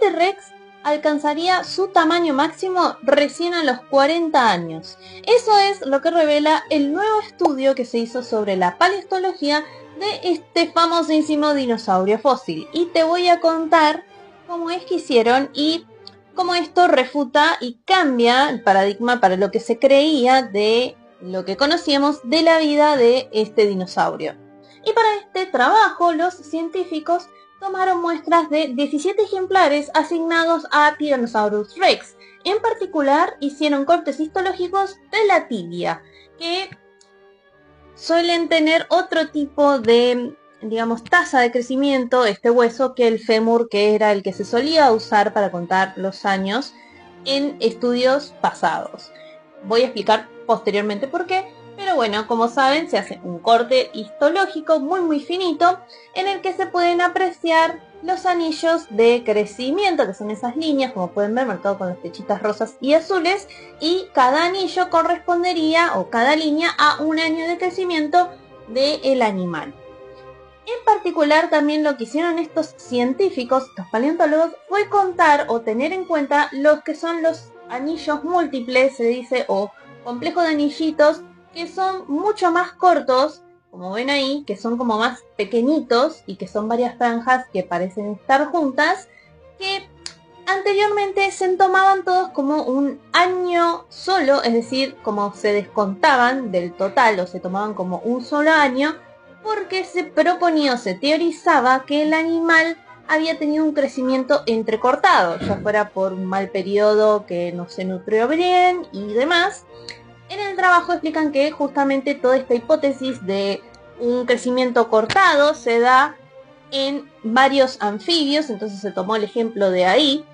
el T-Rex alcanzaría su tamaño máximo recién a los 40 años. Eso es lo que revela el nuevo estudio que se hizo sobre la paleontología de este famosísimo dinosaurio fósil. Y te voy a contar cómo es que hicieron y cómo esto refuta y cambia el paradigma para lo que se creía de lo que conocíamos de la vida de este dinosaurio. Y para este trabajo los científicos tomaron muestras de 17 ejemplares asignados a Tyrannosaurus Rex. En particular hicieron cortes histológicos de la tibia, que suelen tener otro tipo de, digamos, tasa de crecimiento, este hueso, que el fémur, que era el que se solía usar para contar los años en estudios pasados. Voy a explicar posteriormente por qué, pero bueno, como saben, se hace un corte histológico muy finito en el que se pueden apreciar los anillos de crecimiento, que son esas líneas, como pueden ver, marcado con las flechitas rosas y azules, y cada anillo correspondería, o cada línea, a un año de crecimiento del animal. En particular, también lo que hicieron estos científicos, estos paleontólogos, fue contar o tener en cuenta los que son los anillos múltiples, se dice, o complejo de anillitos, que son mucho más cortos, como ven ahí, que son como más pequeñitos y que son varias franjas que parecen estar juntas, que anteriormente se tomaban todos como un año solo, es decir, como se descontaban del total o se tomaban como un solo año, porque se proponía o se teorizaba que el animal había tenido un crecimiento entrecortado, ya fuera por un mal periodo que no se nutrió bien y demás. En el trabajo explican que justamente toda esta hipótesis de un crecimiento cortado se da en varios anfibios, entonces se tomó el ejemplo de ahí,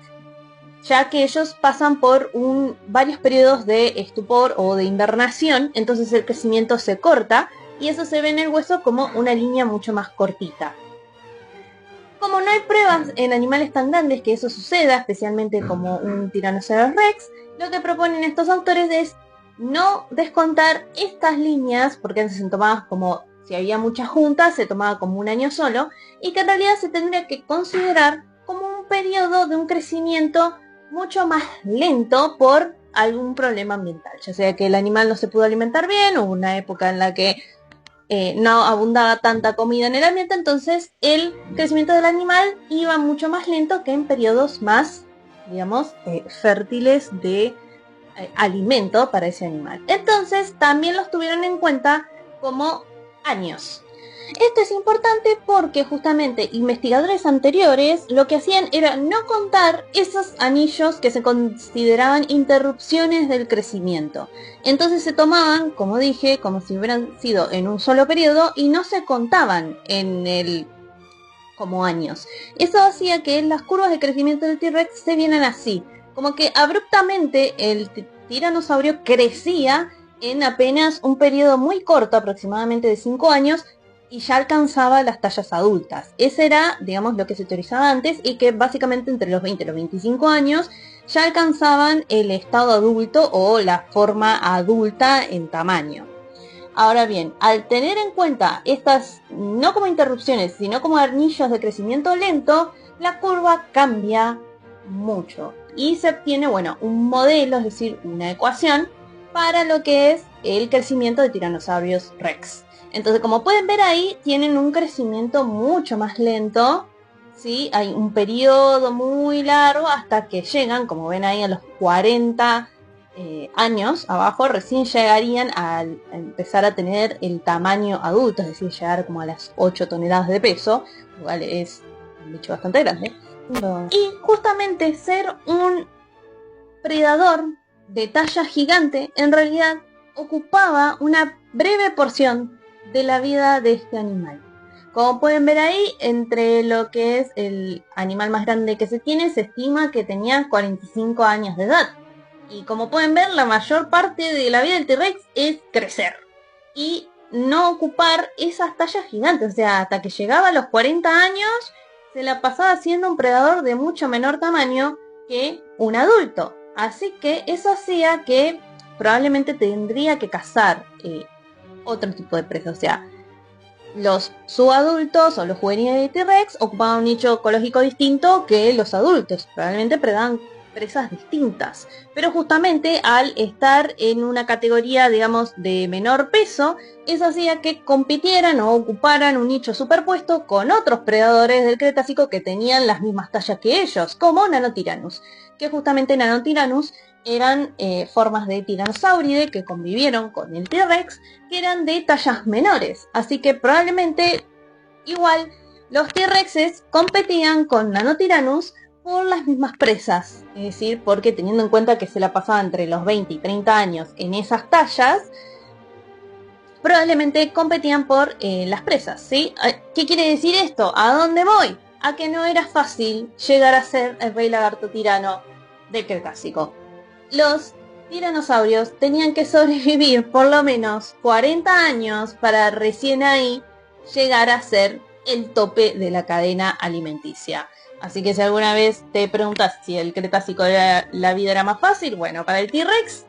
ya que ellos pasan por varios periodos de estupor o de invernación, entonces el crecimiento se corta y eso se ve en el hueso como una línea mucho más cortita. Como no hay pruebas en animales tan grandes que eso suceda, especialmente como un Tyrannosaurus Rex, lo que proponen estos autores es no descontar estas líneas, porque antes se tomaba como, si había muchas juntas, se tomaba como un año solo, y que en realidad se tendría que considerar como un periodo de un crecimiento mucho más lento por algún problema ambiental, ya sea que el animal no se pudo alimentar bien, o una época en la que no abundaba tanta comida en el ambiente, entonces el crecimiento del animal iba mucho más lento que en periodos más, digamos, fértiles de alimento para ese animal. Entonces también los tuvieron en cuenta como años. Esto es importante porque justamente investigadores anteriores lo que hacían era no contar esos anillos que se consideraban interrupciones del crecimiento. Entonces se tomaban, como dije, como si hubieran sido en un solo periodo y no se contaban como años. Eso hacía que las curvas de crecimiento del T-Rex se vieran así, como que abruptamente el tiranosaurio crecía en apenas un periodo muy corto, aproximadamente de 5 años, y ya alcanzaba las tallas adultas. Ese era, digamos, lo que se teorizaba antes, y que básicamente entre los 20 y los 25 años ya alcanzaban el estado adulto o la forma adulta en tamaño. Ahora bien, al tener en cuenta estas no como interrupciones, sino como anillos de crecimiento lento, la curva cambia mucho y se obtiene, bueno, un modelo, es decir, una ecuación para lo que es el crecimiento de Tyrannosaurus Rex. Entonces, como pueden ver ahí, tienen un crecimiento mucho más lento, ¿sí? Hay un periodo muy largo hasta que llegan, como ven ahí, a los 40 años abajo, recién llegarían a empezar a tener el tamaño adulto, es decir, llegar como a las 8 toneladas de peso, lo cual es un bicho bastante grande. Y justamente ser un predador de talla gigante en realidad ocupaba una breve porción de la vida de este animal. Como pueden ver ahí, entre lo que es el animal más grande que se tiene, se estima que tenía 45 años de edad. Y como pueden ver, la mayor parte de la vida del T-Rex es crecer y no ocupar esas tallas gigantes. O sea, hasta que llegaba a los 40 años, se la pasaba siendo un predador de mucho menor tamaño que un adulto. Así que eso hacía que probablemente tendría que cazar otro tipo de presa. O sea, los subadultos o los juveniles de T-Rex ocupaban un nicho ecológico distinto que los adultos, probablemente predaban presas distintas, pero justamente al estar en una categoría, digamos, de menor peso, eso hacía que compitieran o ocuparan un nicho superpuesto con otros predadores del Cretácico que tenían las mismas tallas que ellos, como Nanothyrannus, que justamente Nanothyrannus eran formas de tiranosauride que convivieron con el T-Rex, que eran de tallas menores, así que probablemente igual los T-Rexes competían con Nanothyrannus por las mismas presas, es decir, porque teniendo en cuenta que se la pasaba entre los 20 y 30 años en esas tallas, probablemente competían por las presas, ¿sí? ¿Qué quiere decir esto? ¿A dónde voy? A que no era fácil llegar a ser el rey lagarto tirano del Cretácico. Los tiranosaurios tenían que sobrevivir por lo menos 40 años para recién ahí llegar a ser el tope de la cadena alimenticia. Así que si alguna vez te preguntas si el Cretácico la vida era más fácil, bueno, para el T-Rex